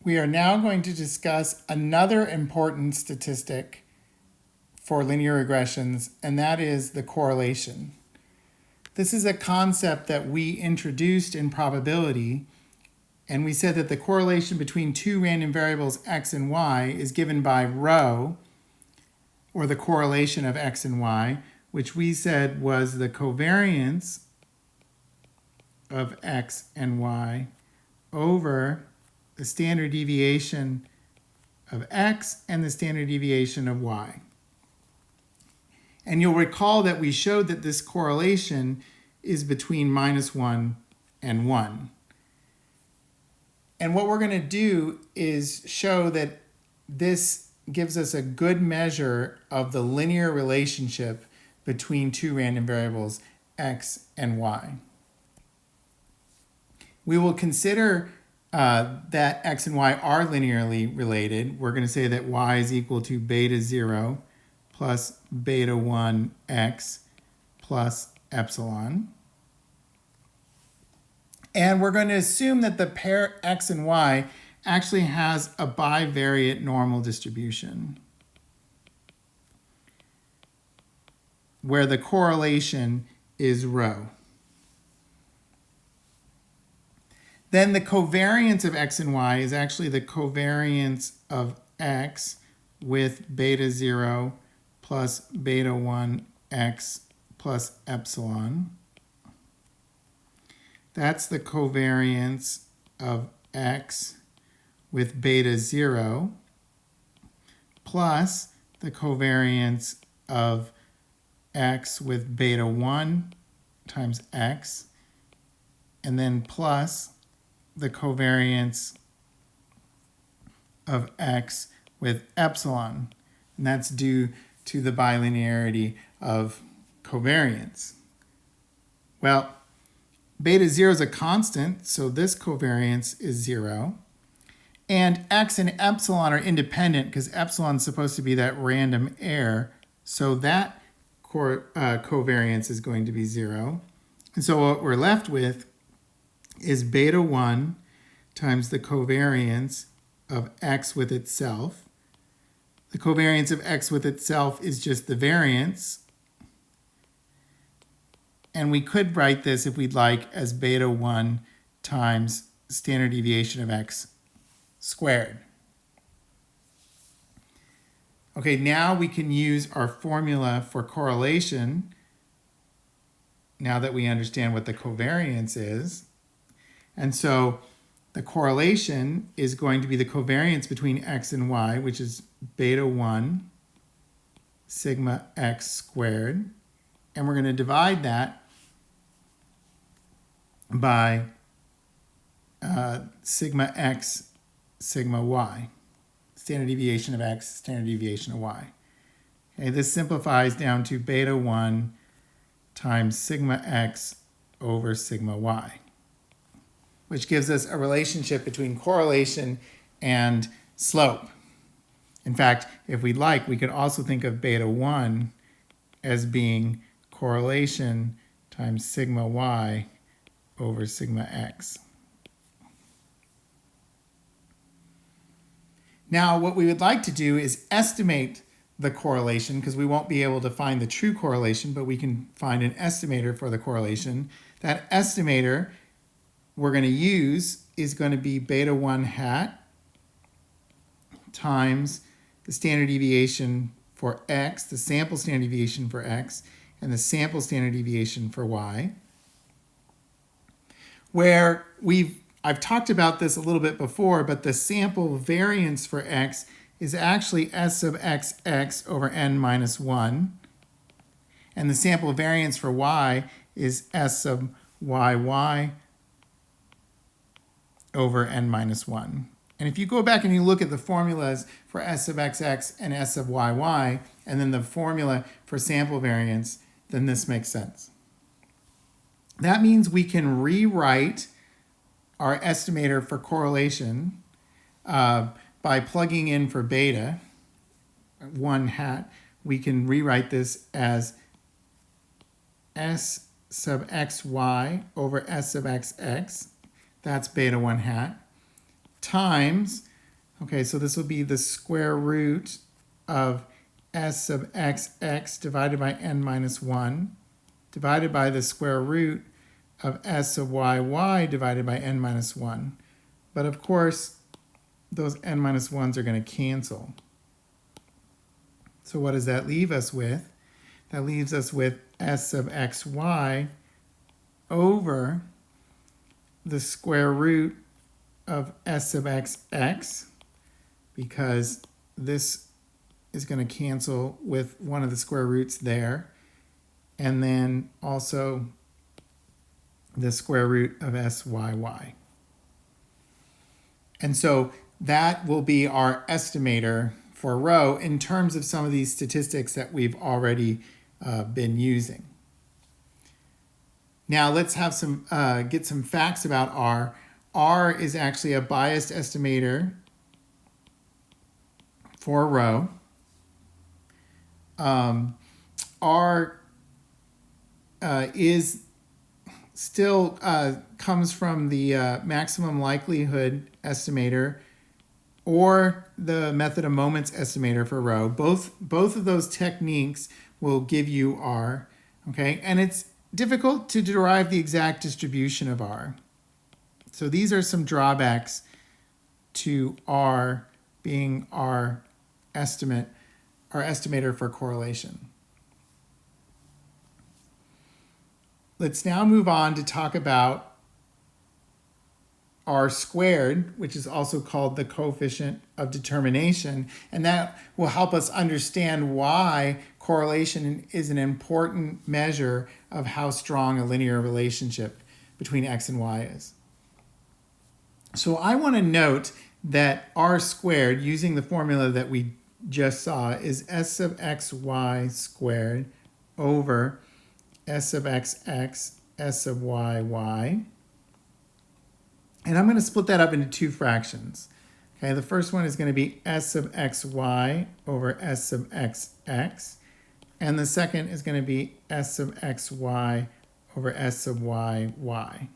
We are now going to discuss another important statistic for linear regressions, and that is the correlation. This is a concept that we introduced in probability, and we said that the correlation between two random variables x and y is given by rho, or the correlation of x and y, which we said was the covariance of x and y over the standard deviation of x and the standard deviation of y. And you'll recall that we showed that this correlation is between -1 and 1. And what we're going to do is show that this gives us a good measure of the linear relationship between two random variables, x and y. We will consider that x and y are linearly related. We're going to say that y is equal to beta 0 plus beta 1 x plus epsilon. And we're going to assume that the pair x and y actually has a bivariate normal distribution, where the correlation is rho. Then the covariance of x and y is actually the covariance of x with beta 0 plus beta 1 x plus epsilon. That's the covariance of x with beta 0 plus the covariance of x with beta 1 times x, and then plus the covariance of x with epsilon. And that's due to the bilinearity of covariance. Well, beta 0 is a constant, so this covariance is 0. And x and epsilon are independent because epsilon is supposed to be that random error, so that covariance is going to be 0. And so what we're left with is beta 1 times the covariance of x with itself. The covariance of x with itself is just the variance. And we could write this, if we'd like, as beta 1 times standard deviation of x squared. Okay, now we can use our formula for correlation, now that we understand what the covariance is. And so the correlation is going to be the covariance between x and y, which is beta 1 sigma x squared. And we're going to divide that by sigma x, sigma y. Standard deviation of x, standard deviation of y. Okay, this simplifies down to beta 1 times sigma x over sigma y, which gives us a relationship between correlation and slope. In fact, if we'd like, we could also think of beta 1 as being correlation times sigma y over sigma x. Now, what we would like to do is estimate the correlation, because we won't be able to find the true correlation, but we can find an estimator for the correlation. That estimator we're going to use is going to be beta 1 hat times the standard deviation for x, the sample standard deviation for x, and the sample standard deviation for y. Where I've talked about this a little bit before, but the sample variance for x is actually s sub xx over n minus 1. And the sample variance for y is s sub yy over n minus 1. And if you go back and you look at the formulas for s sub xx and s sub yy, and then the formula for sample variance, then this makes sense. That means we can rewrite our estimator for correlation by plugging in for beta 1 hat. We can rewrite this as s sub xy over s sub xx, that's beta 1 hat, times Okay, so this will be the square root of s sub xx divided by n minus 1 divided by the square root of s sub yy divided by n minus 1. But of course, those n minus 1s are going to cancel. So what does that leave us with? That leaves us with s sub xy over the square root of s sub xx, because this is going to cancel with one of the square roots there, and then also the square root of syy. And so that will be our estimator for rho in terms of some of these statistics that we've already been using. Now let's have some get some facts about R. R is actually a biased estimator for rho. R is still comes from the maximum likelihood estimator or the method of moments estimator for rho. Both of those techniques will give you R, okay? And it's difficult to derive the exact distribution of R. So these are some drawbacks to R being our estimator for correlation. Let's now move on to talk about R squared, which is also called the coefficient of determination, and that will help us understand why correlation is an important measure of how strong a linear relationship between x and y is. So I want to note that R squared, using the formula that we just saw, is s sub xy squared over s sub xx, s sub yy. And I'm going to split that up into two fractions. Okay, the first one is going to be s sub xy over s sub xx. And the second is going to be s sub xy over s sub yy.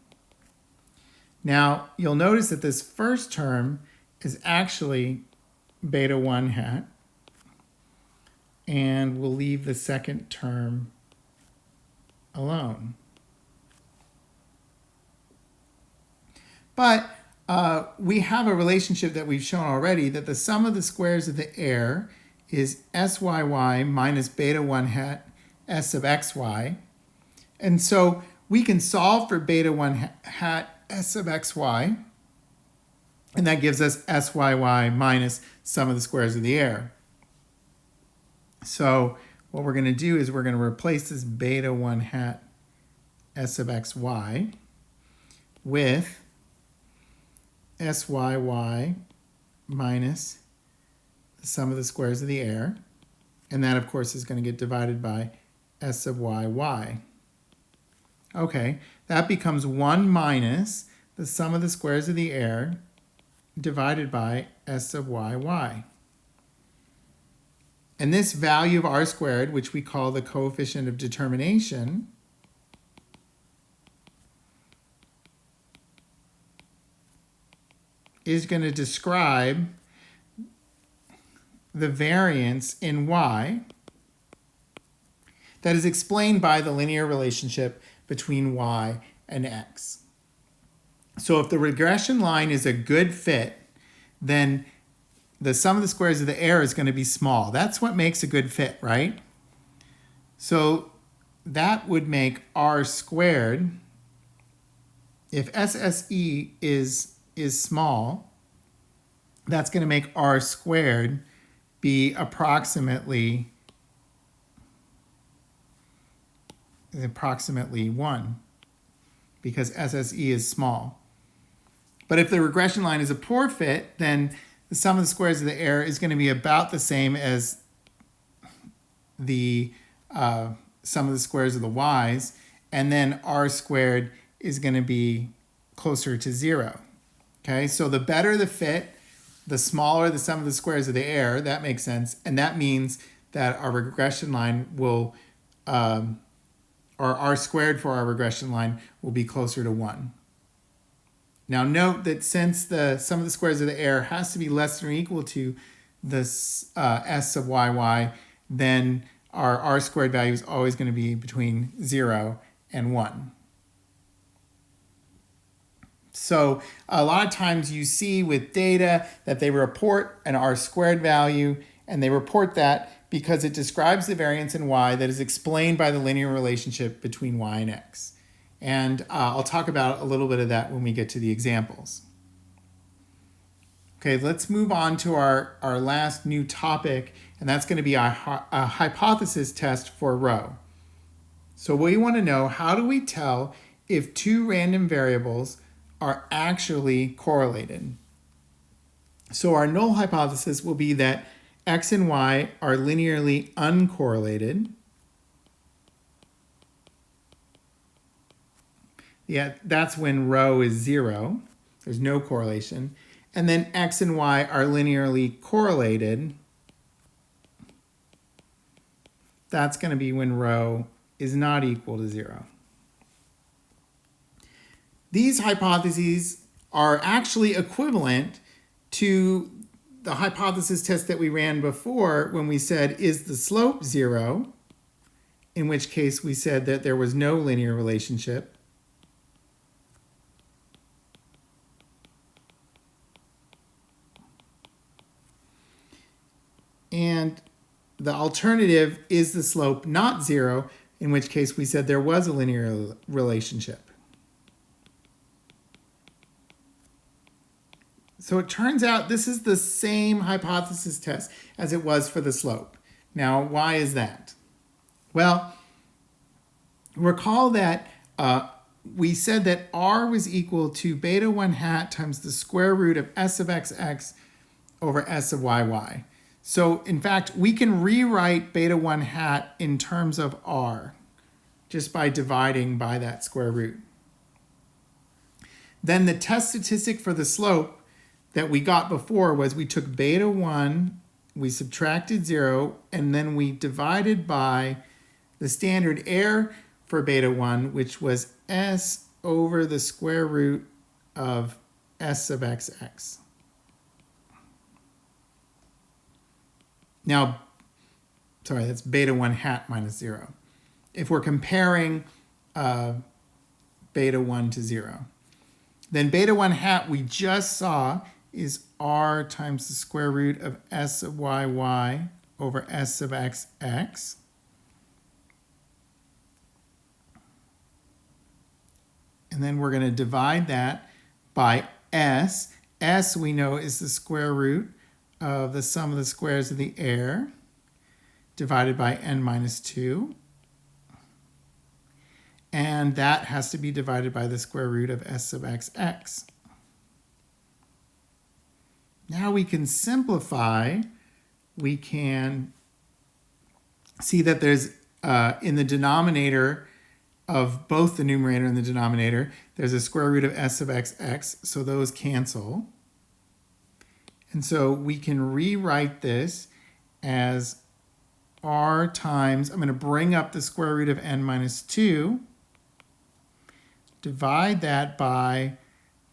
Now, you'll notice that this first term is actually beta 1 hat. And we'll leave the second term alone. But we have a relationship that we've shown already, that the sum of the squares of the air is syy minus beta 1 hat s sub xy. And so we can solve for beta 1 hat s sub xy, and that gives us syy minus sum of the squares of the air. So what we're going to do is we're going to replace this beta 1 hat s sub xy with syy minus the sum of the squares of the air. And that, of course, is going to get divided by s sub yy. Okay, that becomes 1 minus the sum of the squares of the air divided by s sub yy. And this value of r squared, which we call the coefficient of determination, is going to describe the variance in y that is explained by the linear relationship between y and x. So if the regression line is a good fit, then the sum of the squares of the air is going to be small. That's what makes a good fit, right? So that would make r squared, if SSE is small, that's going to make r squared be approximately 1, because SSE is small. But if the regression line is a poor fit, then the sum of the squares of the air is going to be about the same as the sum of the squares of the y's, and then r squared is going to be closer to 0. Okay, so the better the fit, the smaller the sum of the squares of the air. That makes sense. And that means that our regression line will, or r squared for our regression line will be closer to 1. Now note that since the sum of the squares of the error has to be less than or equal to the s of yy, then our r squared value is always going to be between 0 and 1. So a lot of times you see with data that they report an r squared value, and they report that because it describes the variance in y that is explained by the linear relationship between y and x. And I'll talk about a little bit of that when we get to the examples. Okay, let's move on to our last new topic, and that's going to be a hypothesis test for rho. So we want to know, how do we tell if two random variables are actually correlated? So our null hypothesis will be that x and y are linearly uncorrelated. Yeah, that's when rho is 0. There's no correlation. And then x and y are linearly correlated. That's going to be when rho is not equal to 0. These hypotheses are actually equivalent to the hypothesis test that we ran before when we said, is the slope 0? In which case we said that there was no linear relationship. And the alternative is the slope not 0, in which case we said there was a linear relationship. So it turns out this is the same hypothesis test as it was for the slope. Now, why is that? Well, recall that we said that r was equal to beta 1 hat times the square root of s of xx over s of yy. So in fact, we can rewrite beta 1 hat in terms of r just by dividing by that square root. Then the test statistic for the slope that we got before was we took beta 1, we subtracted 0, and then we divided by the standard error for beta 1, which was s over the square root of s of xx. Now, sorry, that's beta 1 hat minus 0. If we're comparing beta 1 to 0. Then beta 1 hat we just saw is r times the square root of s of yy over s of xx. And then we're going to divide that by s. S we know is the square root of the sum of the squares of the error divided by n minus 2. And that has to be divided by the square root of s of xx. Now we can simplify. We can see that there's in the denominator of both the numerator and the denominator, there's a square root of s of xx, so those cancel. And so we can rewrite this as r times, I'm going to bring up the square root of n minus 2, divide that by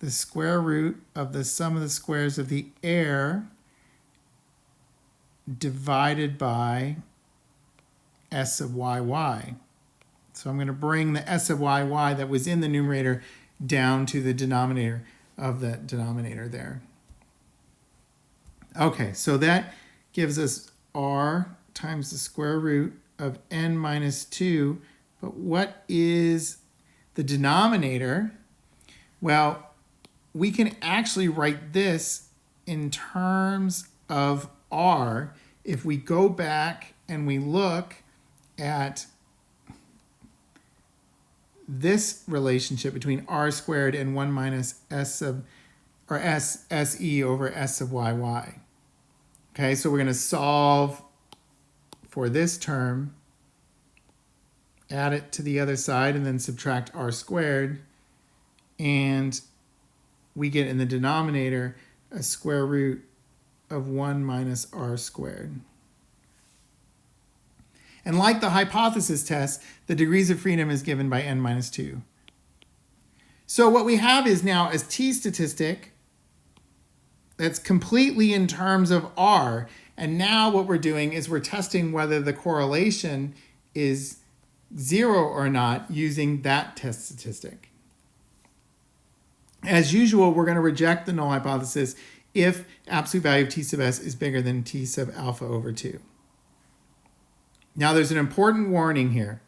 the square root of the sum of the squares of the error divided by s of yy. So I'm going to bring the s of yy that was in the numerator down to the denominator of the denominator there. Okay, so that gives us r times the square root of n minus 2. But what is the denominator? Well, we can actually write this in terms of r if we go back and we look at this relationship between r squared and 1 minus s of, or se over s of yy. Okay, so we're going to solve for this term, add it to the other side, and then subtract r squared. And we get in the denominator a square root of 1 minus r squared. And like the hypothesis test, the degrees of freedom is given by n minus 2. So what we have is now a t-statistic that's completely in terms of R. And now what we're doing is we're testing whether the correlation is 0 or not using that test statistic. As usual, we're going to reject the null hypothesis if absolute value of t sub s is bigger than t sub alpha over 2. Now there's an important warning here.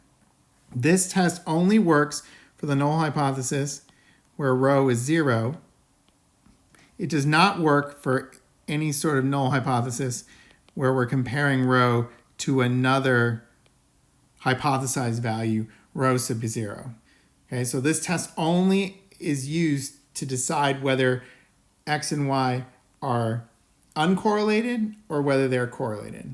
This test only works for the null hypothesis where rho is 0. It does not work for any sort of null hypothesis where we're comparing rho to another hypothesized value, rho sub 0. Okay, so this test only is used to decide whether x and y are uncorrelated or whether they're correlated.